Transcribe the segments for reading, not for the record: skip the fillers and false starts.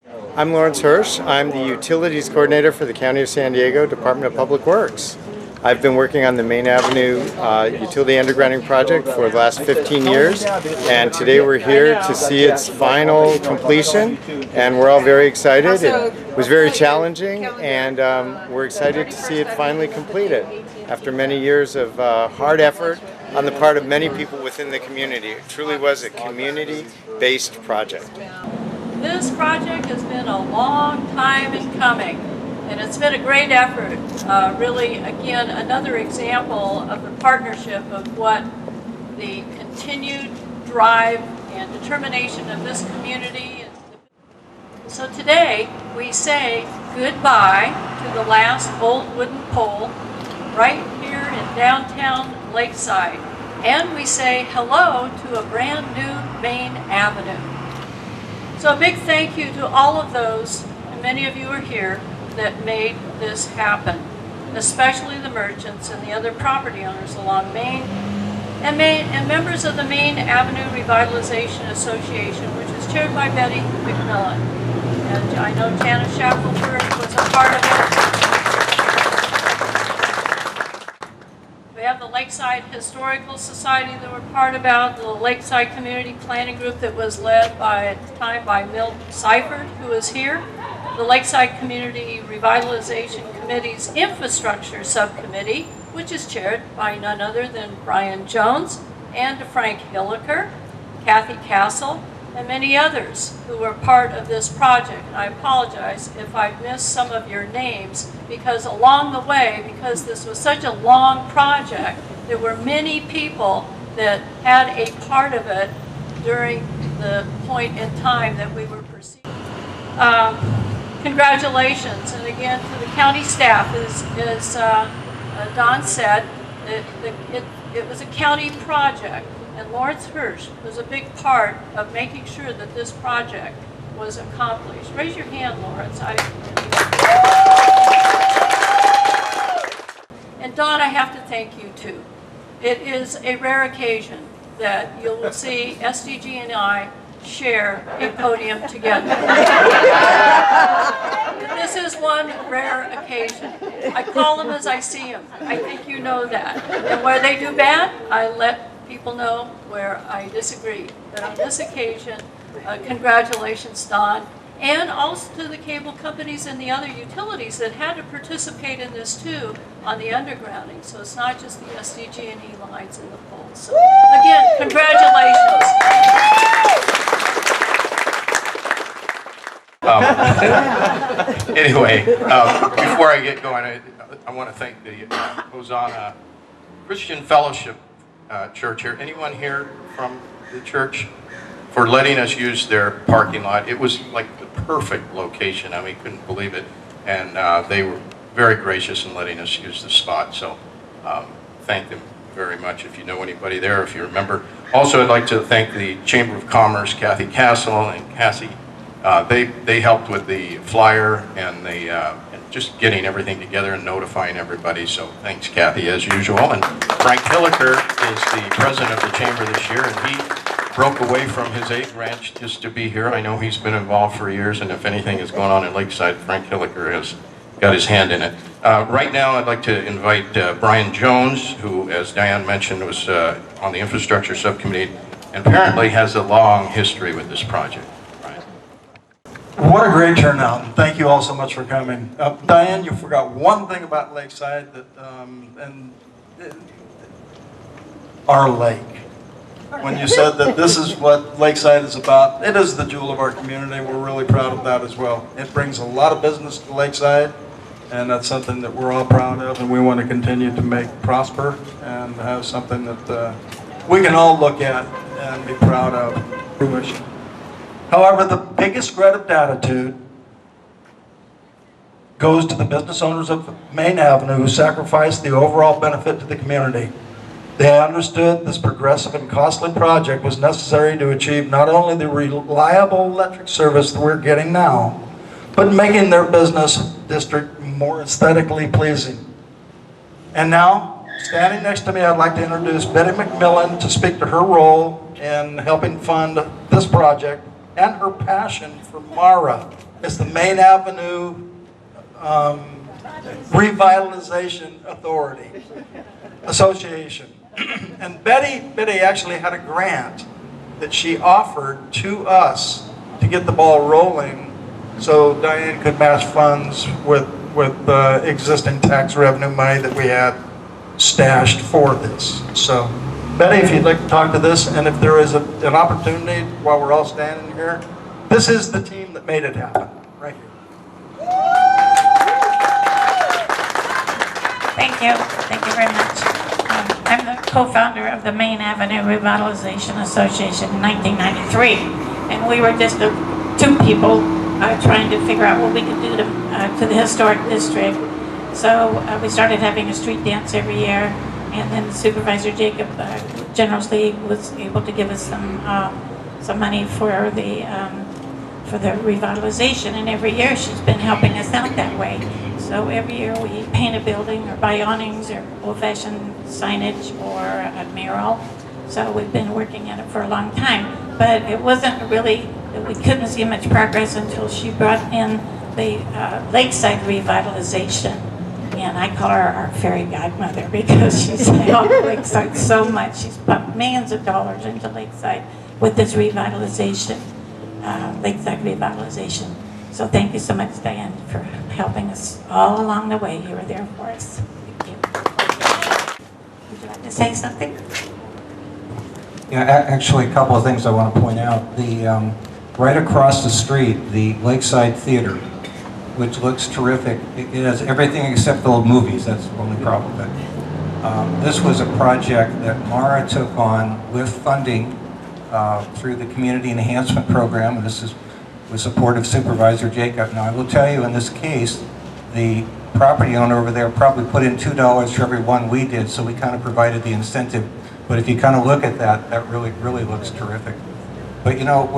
I'm Lawrence Hirsch. I'm the Utilities Coordinator for the County of San Diego Department of Public Works. I've been working on the Main Avenue utility undergrounding project for the last 15 years, and today we're here to see its final completion, and we're all very excited. It was very challenging, and we're excited to see it finally completed after many years of hard effort on the part of many people within the community. It truly was a community-based project. This project has been a long time in coming, and it's been a great effort. Really, again, another example of the partnership of what the continued drive and determination of this community. So today, we say goodbye to the last old wooden pole right here in downtown Lakeside, and we say hello to a brand new Main Avenue. So a big thank you to all of those, and many of you are here, that made this happen, especially the merchants and the other property owners along Main, and members of the Main Avenue Revitalization Association, which is chaired by Betty McMillan. And I know Janice Shackelford was a part of it. We have the Lakeside Historical Society that we're part about, the Lakeside Community Planning Group that was led at the time by Milt Seifert, who is here, the Lakeside Community Revitalization Committee's Infrastructure Subcommittee, which is chaired by none other than Brian Jones, and Frank Hilliker, Kathy Castle, and many others who were part of this project. And I apologize if I've missed some of your names, because along the way, because this was such a long project, there were many people that had a part of it during the point in time that we were proceeding. Congratulations, and again to the county staff, as Don said, it was a county project. And Lawrence Hirsch was a big part of making sure that this project was accomplished. Raise your hand, Lawrence. And Don, I have to thank you too. It is a rare occasion that you will see SDG and I share a podium together. This is one rare occasion. I call them as I see them. I think you know that. And where they do bad, I let people know where I disagree. But on this occasion, congratulations, Don, and also to the cable companies and the other utilities that had to participate in this too on the undergrounding. So it's not just the SDG&E lines and the poles. So again, congratulations. Anyway, before I get going, I want to thank the Hosanna Christian Fellowship Church here. Anyone here from the church? For letting us use their parking lot. It was like the perfect location. I mean, couldn't believe it. And they were very gracious in letting us use the spot. So thank them very much if you know anybody there, if you remember. Also, I'd like to thank the Chamber of Commerce, Kathy Castle and Cassie. They helped with the flyer and just getting everything together and notifying everybody. So thanks, Kathy, as usual. And Frank Hilliker is the president of the Chamber this year, and he broke away from his egg ranch just to be here. I know he's been involved for years, and if anything is going on in Lakeside, Frank Hilliker has got his hand in it. Right now, I'd like to invite Brian Jones, who, as Diane mentioned, was on the Infrastructure Subcommittee, and apparently has a long history with this project. What a great turnout, and thank you all so much for coming. Diane, you forgot one thing about Lakeside, that our lake. When you said that this is what Lakeside is about, it is the jewel of our community. We're really proud of that as well. It brings a lot of business to Lakeside, and that's something that we're all proud of, and we want to continue to make prosper and have something that we can all look at and be proud of. Fruition. However, the biggest credit to attitude goes to the business owners of Main Avenue who sacrificed the overall benefit to the community. They understood this progressive and costly project was necessary to achieve not only the reliable electric service that we're getting now, but making their business district more aesthetically pleasing. And now, standing next to me, I'd like to introduce Betty McMillan to speak to her role in helping fund this project and her passion for Mara It's the Main Avenue Revitalization Association. And Betty actually had a grant that she offered to us to get the ball rolling so Diane could match funds with existing tax revenue money that we had stashed for this. So Betty, if you'd like to talk to this, and if there is an opportunity while we're all standing here, this is the team that made it happen, right here. Thank you. Thank you very much. I'm the co-founder of the Main Avenue Revitalization Association in 1993, and we were just two people trying to figure out what we could do to the historic district. So we started having a street dance every year, and then Supervisor Jacob generously was able to give us some money for the revitalization, and every year she's been helping us out that way. So every year we paint a building or buy awnings or old-fashioned signage or a mural. So we've been working at it for a long time. But it wasn't really, we couldn't see much progress until she brought in the Lakeside revitalization. And I call her our fairy godmother because she's helped Lakeside so much. She's pumped millions of dollars into Lakeside with this revitalization, Lakeside revitalization. So thank you so much, Diane, for helping us all along the way. You were there for us. Thank you. Would you like to say something? Yeah, actually, a couple of things I want to point out. The right across the street, the Lakeside Theater, which looks terrific. It has everything except the old movies. That's the only problem. But this was a project that Mara took on with funding through the Community Enhancement Program, and this is with support of Supervisor Jacob. Now, I will tell you, in this case, the property owner over there probably put in $2 for every one we did, so we kind of provided the incentive. But if you kind of look at that, that really looks terrific. But you know,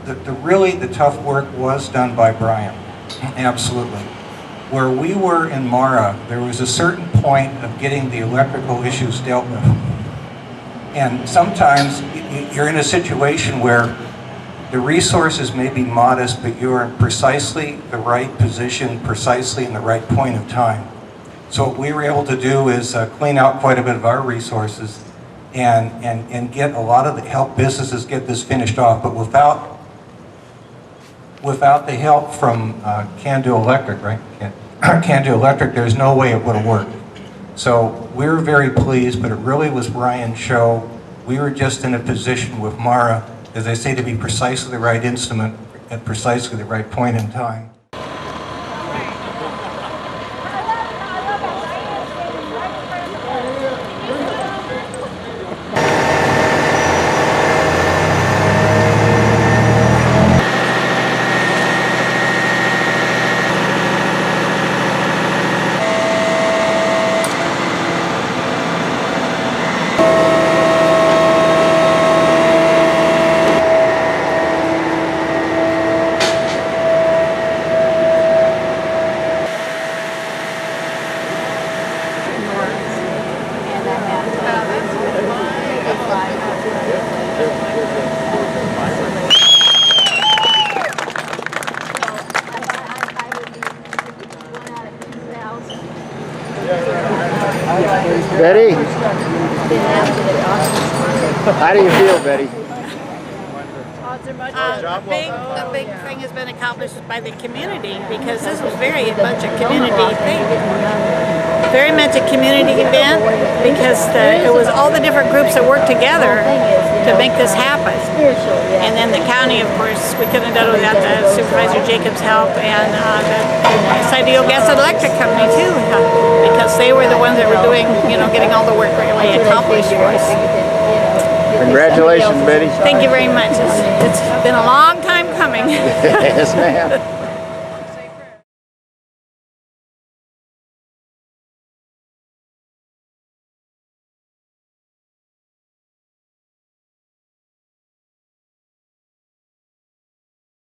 the tough work was done by Brian, absolutely. Where we were in Mara, there was a certain point of getting the electrical issues dealt with. And sometimes you're in a situation where the resources may be modest, but you're in precisely the right position, precisely in the right point of time. So what we were able to do is clean out quite a bit of our resources and get a lot of the help businesses get this finished off. But without the help from Can-Do Electric, right? Can-Do Electric, there's no way it would have worked. So we're very pleased, but it really was Brian's show. We were just in a position with Mara, as I say, to be precisely the right instrument at precisely the right point in time. Betty? How do you feel, Betty? A big thing has been accomplished by the community because this was very much a community thing. Very much a community event because it was all the different groups that worked together to make this happen. And then the county, of course, we couldn't have done it without Supervisor Jacob's help and the Lakeside Gas and Electric Company too, because they were the ones that were doing, getting all the work really accomplished for us. Congratulations, Betty. Thank you very much. It's been a long time coming. Yes, ma'am.